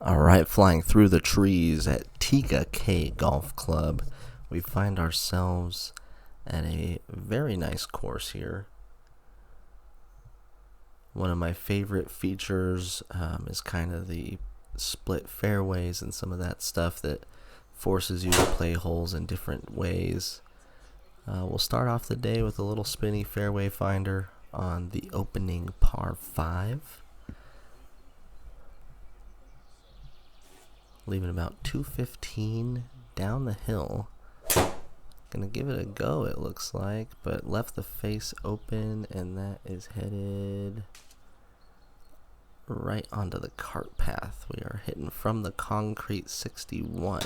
Alright, flying through the trees at Tega Cay Golf Club, we find ourselves at a very nice course here. One of my favorite features is kind of the split fairways and some of that stuff that forces you to play holes in different ways. We'll start off the day with a little spinny fairway finder on the opening par 5. Leaving about 215 down the hill. Gonna give it a go, it looks like, but left the face open, and that is headed right onto the cart path. We are hitting from the concrete 61.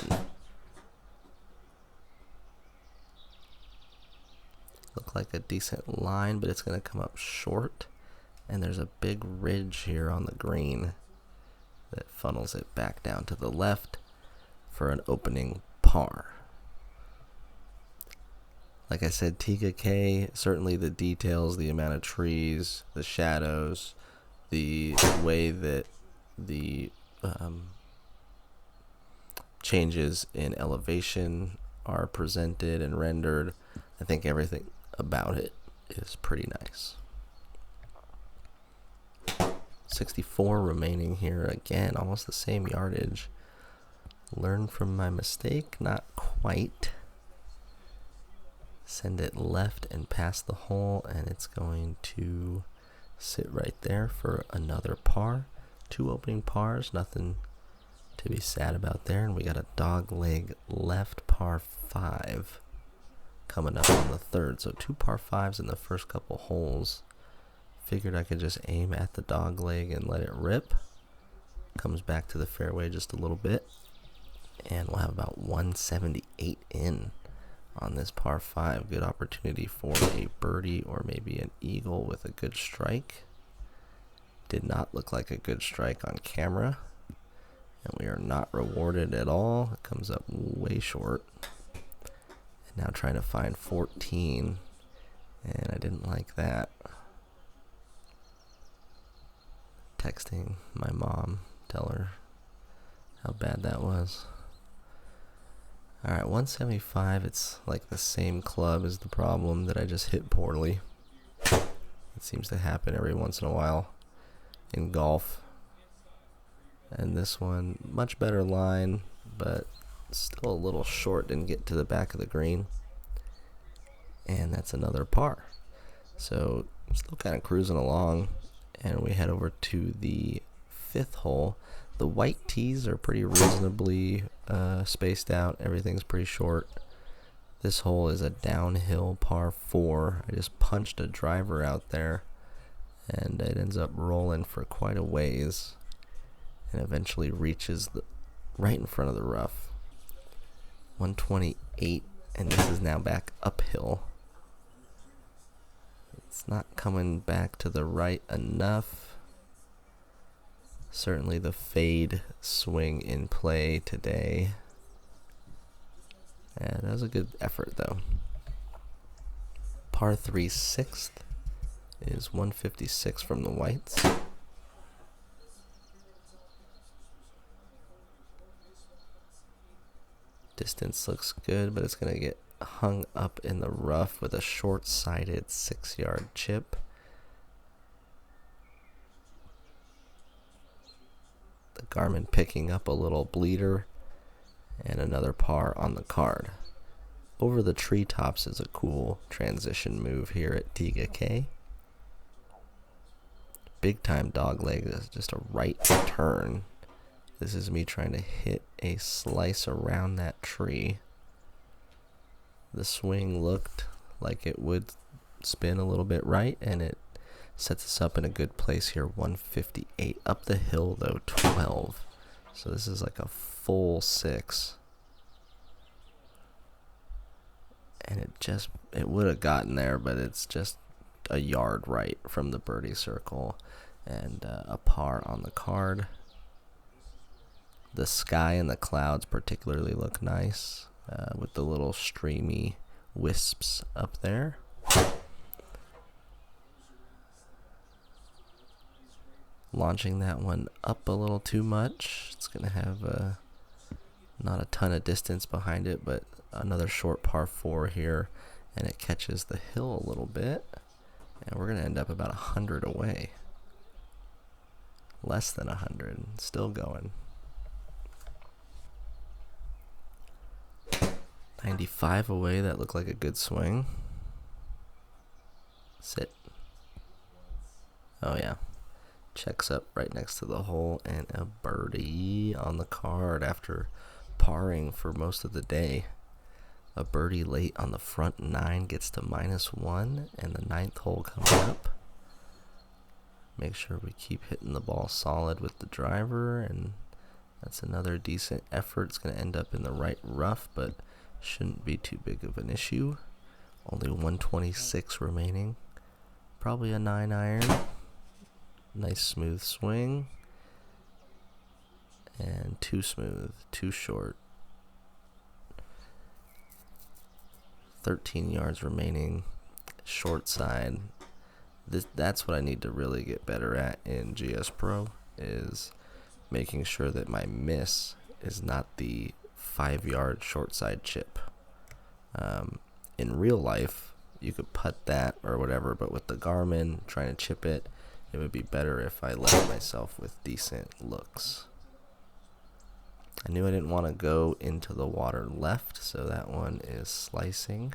Look like a decent line, but it's gonna come up short, and there's a big ridge here on the green that funnels it back down to the left for an opening par. Like I said, Tega Cay, certainly the details, the amount of trees, the shadows, the way that the changes in elevation are presented and rendered, I think everything about it is pretty nice. 64 remaining here, again, almost the same yardage. Learn from my mistake, not quite. Send it left and past the hole, and it's going to sit right there for another par. 2 opening pars, nothing to be sad about there. And we got a dog leg left par 5 coming up on the 3rd. So 2 par 5s in the first couple holes. Figured I could just aim at the dog leg and let it rip. Comes back to the fairway just a little bit, and we'll have about 178 in on this par 5. Good opportunity for a birdie or maybe an eagle with a good strike. Did not look like a good strike on camera, and we are not rewarded at all. It comes up way short. And now trying to find 14, and I didn't like that. Texting my mom, tell her how bad that was. Alright, 175, it's like the same club is the problem that I just hit poorly. It seems to happen every once in a while in golf. And this one, much better line, but still a little short, didn't get to the back of the green. And that's another par. So, still kind of cruising along. And we head over to the 5th hole. The white tees are pretty reasonably spaced out. Everything's pretty short. This hole is a downhill par 4. I just punched a driver out there, and it ends up rolling for quite a ways, and eventually reaches right in front of the rough. 128, and this is now back uphill. It's not coming back to the right enough. Certainly the fade swing in play today. And that was a good effort though. Par 3 6th is 156 from the whites. Distance looks good, but it's going to get hung up in the rough with a short-sided 6-yard chip. The Garmin picking up a little bleeder, and another par on the card. Over the treetops is a cool transition move here at Tega Cay. Big time dog leg is just a right turn. This is me trying to hit a slice around that tree. The swing looked like it would spin a little bit right, and it sets us up in a good place here. 158 up the hill though, 12. So this is like a full 6. And it would have gotten there, but it's just a yard right from the birdie circle, and a par on the card. The sky and the clouds particularly look nice, with the little streamy wisps up there. Launching that one up a little too much. It's going to have not a ton of distance behind it, but another short par 4 here, and it catches the hill a little bit, and we're going to end up about 100 away. Less than 100, still going. 95 away, that looked like a good swing. Sit. Oh yeah. Checks up right next to the hole, and a birdie on the card after parring for most of the day. A birdie late on the front 9 gets to -1, and the 9th hole comes up. Make sure we keep hitting the ball solid with the driver, and that's another decent effort. It's going to end up in the right rough, but shouldn't be too big of an issue. Only 126 remaining. Probably a 9-iron. Nice smooth swing. And too smooth, too short. 13 yards remaining. Short side. That's what I need to really get better at in GS Pro, is making sure that my miss is not the 5-yard short side chip. In real life, you could putt that or whatever, but with the Garmin, trying to chip it, it would be better if I left myself with decent looks. I knew I didn't want to go into the water left, so that one is slicing.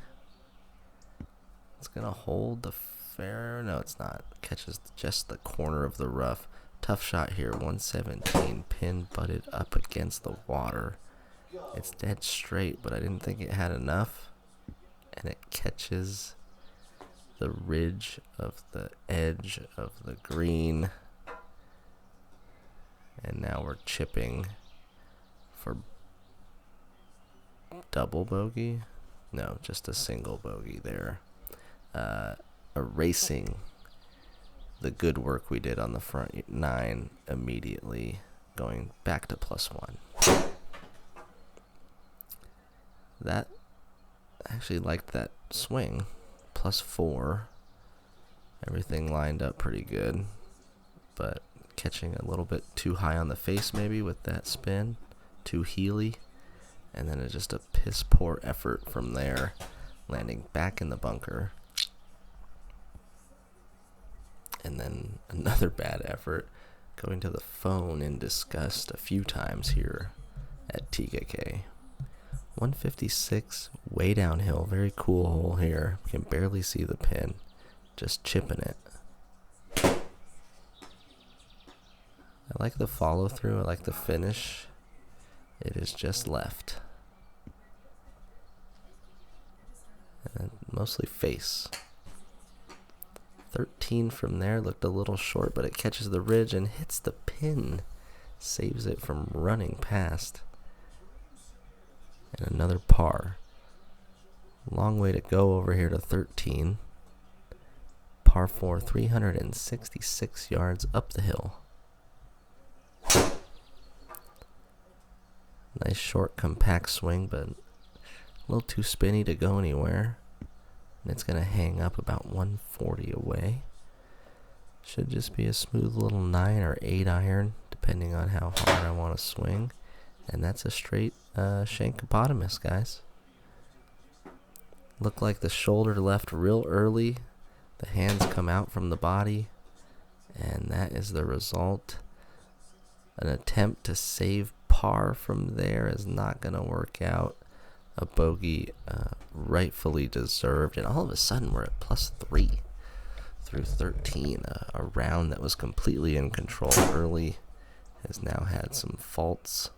It's going to hold the fair. No, it's not. Catches just the corner of the rough. Tough shot here. 117. Pin butted up against the water. It's dead straight, but I didn't think it had enough. And it catches the ridge of the edge of the green. And now we're chipping for double bogey. No, just a single bogey there. Erasing the good work we did on the front 9 immediately, going back to +1. That, I actually liked that swing. +4. Everything lined up pretty good, but catching a little bit too high on the face maybe with that spin, too heely, and then it's just a piss poor effort from there, landing back in the bunker. And then another bad effort, going to the phone in disgust a few times here at Tega Cay. 156, way downhill, very cool hole here. We can barely see the pin, just chipping it. I like the follow through, I like the finish. It is just left. And mostly face. 13 from there, looked a little short, but it catches the ridge and hits the pin. Saves it from running past. And another par. Long way to go over here to 13. Par 4, 366 yards up the hill. Nice short compact swing, but a little too spinny to go anywhere. And it's going to hang up about 140 away. Should just be a smooth little 9 or 8 iron, depending on how hard I want to swing. And that's a straight shankopotamus, guys. Looked like the shoulder left real early. The hands come out from the body. And that is the result. An attempt to save par from there is not going to work out. A bogey rightfully deserved, and all of a sudden we're at +3 through 13. A round that was completely in control early has now had some faults.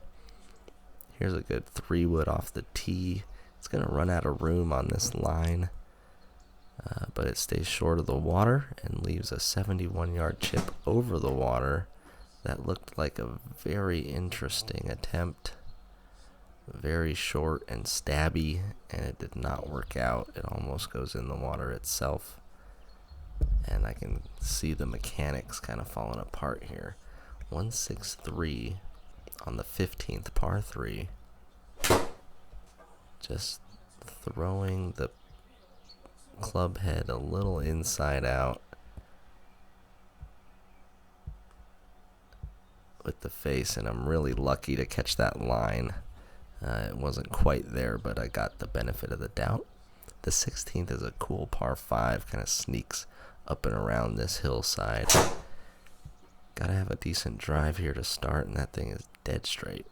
Here's a good 3-wood off the tee. It's going to run out of room on this line, but it stays short of the water and leaves a 71-yard chip over the water. That looked like a very interesting attempt. Very short and stabby, and it did not work out. It almost goes in the water itself. And I can see the mechanics kind of falling apart here. 163 on the 15th, par 3. Just throwing the club head a little inside out. with the face, and I'm really lucky to catch that line. It wasn't quite there, but I got the benefit of the doubt. The 16th is a cool par 5, kind of sneaks up and around this hillside. Gotta have a decent drive here to start, and that thing is dead straight.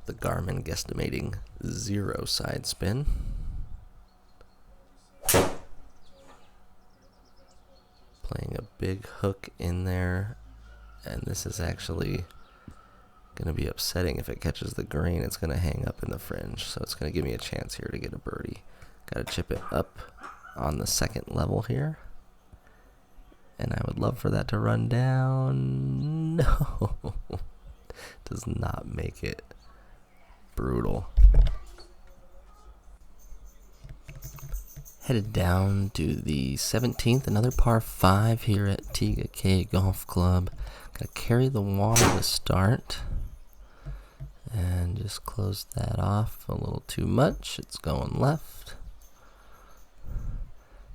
The Garmin guesstimating 0 side spin. Playing a big hook in there, and this is actually going to be upsetting. If it catches the green, it's going to hang up in the fringe, so it's going to give me a chance here to get a birdie. Got to chip it up on the second level here, and I would love for that to run down. No, does not make it. Brutal. Headed down to the 17th, another par 5 here at Tega Cay Golf Club. Gotta carry the water to start, and just close that off a little too much. It's going left.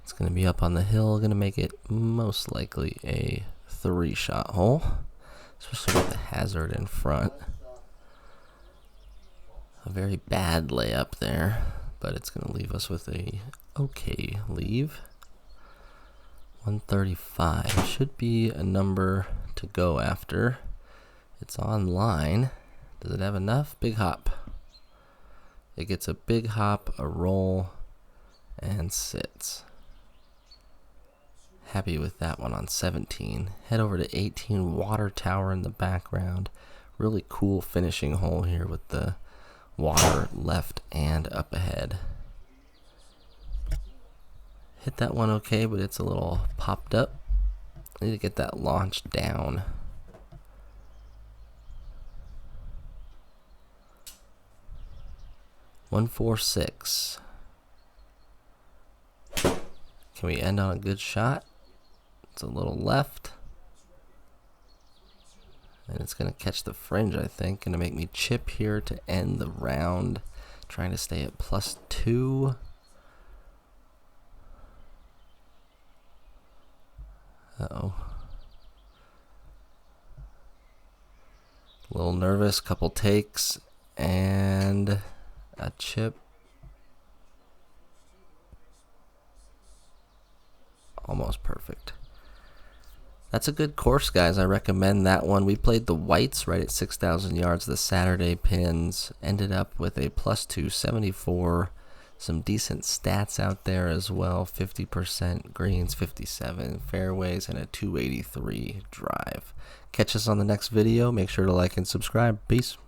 It's gonna be up on the hill, gonna make it most likely a 3-shot hole, especially with the hazard in front. A very bad layup there, but it's going to leave us with a okay leave. 135 should be a number to go after. It's on line. Does it have enough? Big hop. It gets a big hop, a roll, and sits. Happy with that one on 17. Head over to 18, water tower in the background. Really cool finishing hole here with the water left and up ahead. Hit that one okay, but it's a little popped up. I need to get that launched down. .146. Can we end on a good shot? It's a little left. And it's going to catch the fringe, I think. Going to make me chip here to end the round. Trying to stay at +2. Uh-oh. A little nervous. Couple takes. And a chip. Almost perfect. That's a good course, guys. I recommend that one. We played the whites right at 6,000 yards. The Saturday pins ended up with a +274. Some decent stats out there as well. 50% greens, 57 fairways, and a 283 drive. Catch us on the next video. Make sure to like and subscribe. Peace.